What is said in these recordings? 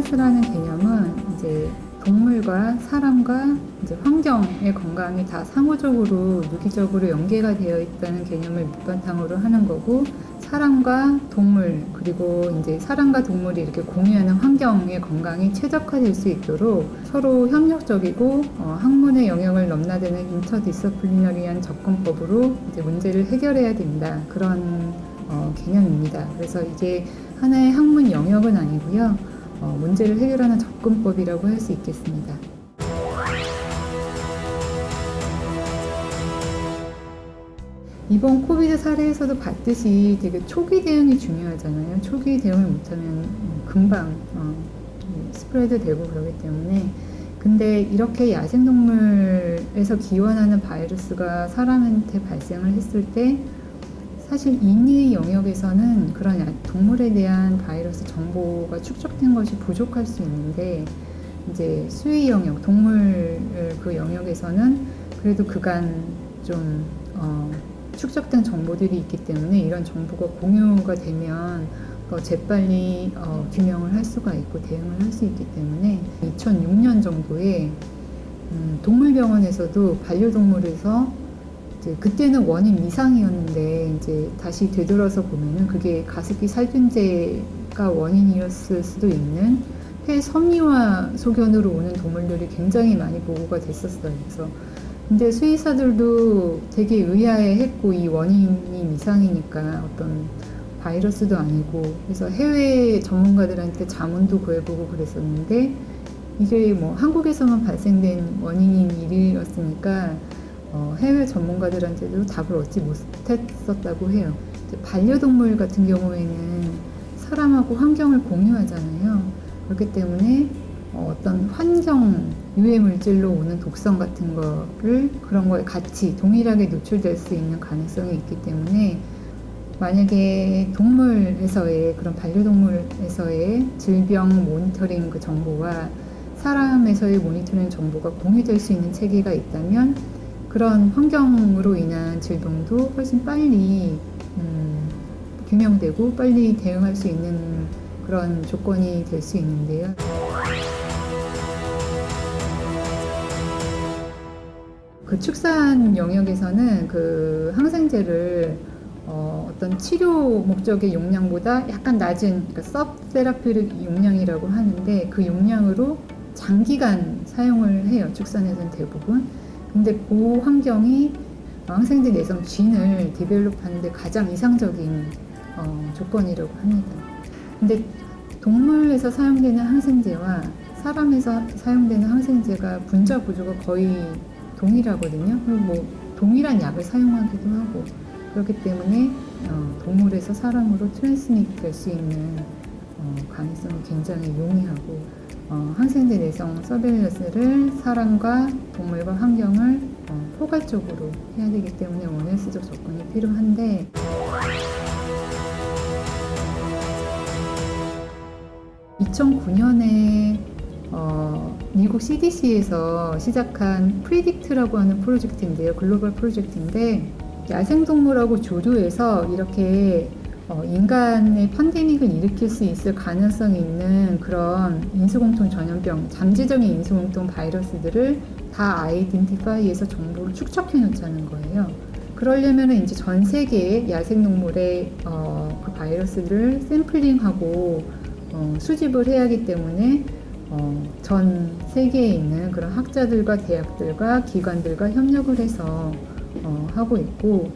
밸런스라는 개념은 이제 동물과 사람과 이제 환경의 건강이 다 상호적으로 유기적으로 연계가 되어 있다는 개념을 밑바탕으로 하는 거고, 사람과 동물 그리고 이제 사람과 동물이 이렇게 공유하는 환경의 건강이 최적화될 수 있도록 서로 협력적이고 학문의 영역을 넘나드는 인터디서플리너리한 접근법으로 이제 문제를 해결해야 된다, 그런 개념입니다. 그래서 이게 하나의 학문 영역은 아니고요, 문제를 해결하는 접근법이라고 할 수 있겠습니다. 이번 코비드 사례에서도 봤듯이 되게 초기 대응이 중요하잖아요. 초기 대응을 못하면 금방 스프레드 되고 그러기 때문에. 근데 이렇게 야생동물에서 기원하는 바이러스가 사람한테 발생을 했을 때 사실 인의 영역에서는 그런 동물에 대한 바이러스 정보가 축적된 것이 부족할 수 있는데, 이제 수의 영역, 동물 그 영역에서는 그래도 그간 좀 축적된 정보들이 있기 때문에 이런 정보가 공유가 되면 더 재빨리 규명을 할 수가 있고 대응을 할 수 있기 때문에 2006년 정도에 동물병원에서도 반려동물에서 그때는 원인 미상이었는데 이제 다시 되돌아서 보면은 그게 가습기 살균제가 원인이었을 수도 있는 폐 섬유화 소견으로 오는 동물들이 굉장히 많이 보고가 됐었어요. 그래서 근데 수의사들도 되게 의아해했고, 이 원인이 미상이니까 어떤 바이러스도 아니고, 그래서 해외 전문가들한테 자문도 구해보고 그랬었는데 이게 뭐 한국에서만 발생된 원인인 일이었으니까 해외 전문가들한테도 답을 얻지 못했었다고 해요. 반려동물 같은 경우에는 사람하고 환경을 공유하잖아요. 그렇기 때문에 어떤 환경 유해 물질로 오는 독성 같은 거를 그런 거에 같이 동일하게 노출될 수 있는 가능성이 있기 때문에, 만약에 동물에서의 그런 반려동물에서의 질병 모니터링 그 정보와 사람에서의 모니터링 정보가 공유될 수 있는 체계가 있다면 그런 환경으로 인한 질병도 훨씬 빨리 규명되고 빨리 대응할 수 있는 그런 조건이 될 수 있는데요. 그 축산 영역에서는 그 항생제를 어떤 치료 목적의 용량보다 약간 낮은, 그러니까 서브세라피릭 용량이라고 하는데 그 용량으로 장기간 사용을 해요, 축산에서는 대부분. 근데 그 환경이 항생제 내성 진을 디벨롭하는데 가장 이상적인 조건이라고 합니다. 근데 동물에서 사용되는 항생제와 사람에서 사용되는 항생제가 분자 구조가 거의 동일하거든요. 그리고 뭐 동일한 약을 사용하기도 하고, 그렇기 때문에 동물에서 사람으로 트랜스밋 될 수 있는 가능성이 굉장히 용이하고, 항생제 내성 서베일런스를 사람과 동물과 환경을 포괄적으로 해야 되기 때문에 원헬스적 접근이 필요한데, 2009년에 미국 CDC에서 시작한 프리딕트라고 하는 프로젝트인데요. 글로벌 프로젝트인데, 야생동물하고 조류에서 이렇게 인간의 팬데믹을 일으킬 수 있을 가능성이 있는 그런 인수공통 전염병, 잠재적인 인수공통 바이러스들을 다 아이덴티파이해서 정보를 축적해 놓자는 거예요. 그러려면 이제 전 세계의 야생동물의 그 바이러스를 샘플링하고 수집을 해야 하기 때문에 전 세계에 있는 그런 학자들과 대학들과 기관들과 협력을 해서 하고 있고,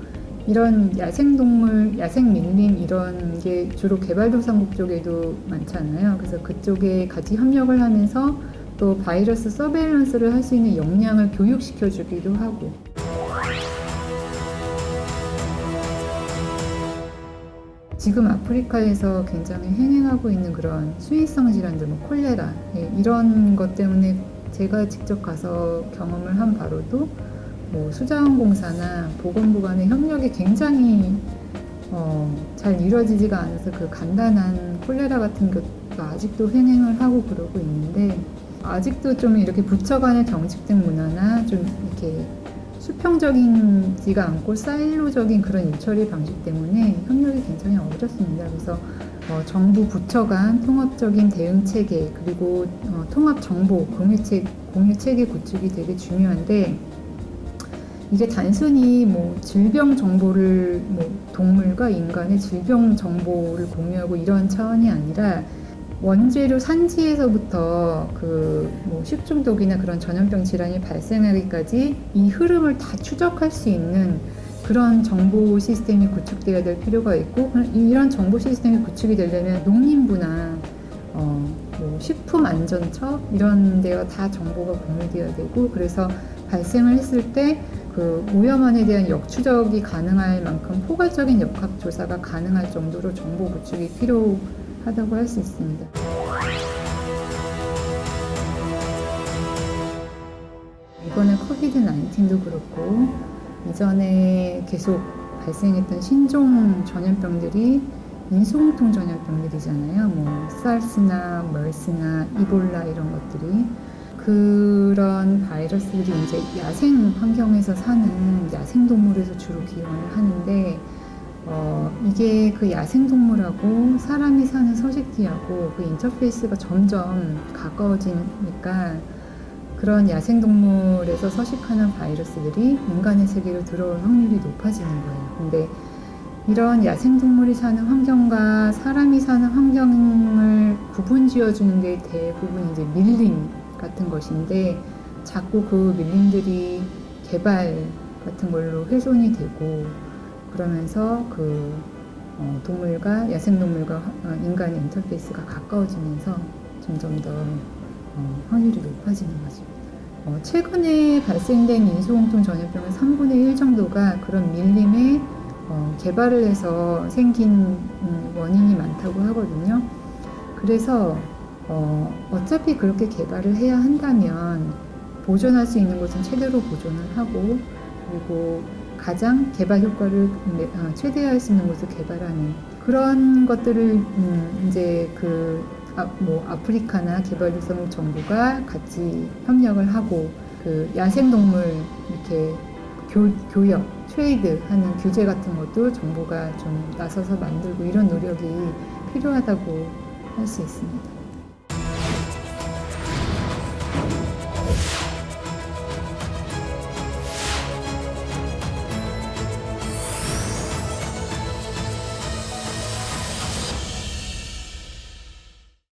이런 야생동물, 야생민림 이런 게 주로 개발도상국 쪽에도 많잖아요. 그래서 그쪽에 같이 협력을 하면서 또 바이러스 서베일런스를 할 수 있는 역량을 교육시켜 주기도 하고, 지금 아프리카에서 굉장히 행행하고 있는 그런 수인성 질환들, 뭐 콜레라, 이런 것 때문에 제가 직접 가서 경험을 한 바로도 뭐 수자원공사나 보건부 간의 협력이 굉장히 잘 이루어지지가 않아서 그 간단한 콜레라 같은 것도 아직도 행행을 하고 그러고 있는데, 아직도 좀 이렇게 부처 간의 경직된 문화나 좀 이렇게 수평적이지가 않고 사일로적인 그런 일처리 방식 때문에 협력이 굉장히 어렵습니다. 그래서 정부 부처 간 통합적인 대응 체계 그리고 통합 정보 공유 체계 구축이 되게 중요한데 이게 단순히 뭐 질병 정보를 동물과 인간의 질병 정보를 공유하고 이런 차원이 아니라 원재료 산지에서부터 뭐 식중독이나 그런 전염병 질환이 발생하기까지 이 흐름을 다 추적할 수 있는 그런 정보 시스템이 구축되어야 될 필요가 있고 이런 정보 시스템이 구축이 되려면 농림부나 뭐 식품안전처 이런 데가 다 정보가 공유되어야 되고 그래서 발생을 했을 때 그 오염원에 대한 역추적이 가능할 만큼 포괄적인 역학조사가 가능할 정도로 정보 구축이 필요하다고 할 수 있습니다. 이번에 코비드-19도 그렇고 이전에 계속 발생했던 신종 전염병들이 인수공통 전염병들이잖아요. 뭐 사르스나 멀스나 이볼라 이런 것들이 그런 바이러스들이 이제 야생 환경에서 사는 야생동물에서 주로 기원을 하는데 이게 그 야생동물하고 사람이 사는 서식지하고 그 인터페이스가 점점 가까워지니까 그런 야생동물에서 서식하는 바이러스들이 인간의 세계로 들어올 확률이 높아지는 거예요. 근데 이런 야생동물이 사는 환경과 사람이 사는 환경을 구분 지어주는 게 대부분 이제 밀림 같은 것인데 자꾸 그 밀림들이 개발 같은 걸로 훼손이 되고 그러면서 그 동물과 야생동물과 인간의 인터페이스가 가까워지면서 점점 더 확률이 높아지는 거죠. 최근에 발생된 인수공통 전염병의 3분의 1 정도가 그런 밀림에 개발을 해서 생긴 원인이 많다고 하거든요. 그래서 어차피 그렇게 개발을 해야 한다면 보존할 수 있는 것은 최대로 보존을 하고 그리고 가장 개발 효과를 최대화할 수 있는 것을 개발하는 그런 것들을 이제 아프리카나 개발도상 정부가 같이 협력을 하고 그 야생동물 이렇게 교역, 트레이드 하는 규제 같은 것도 정부가 좀 나서서 만들고 이런 노력이 필요하다고 할 수 있습니다.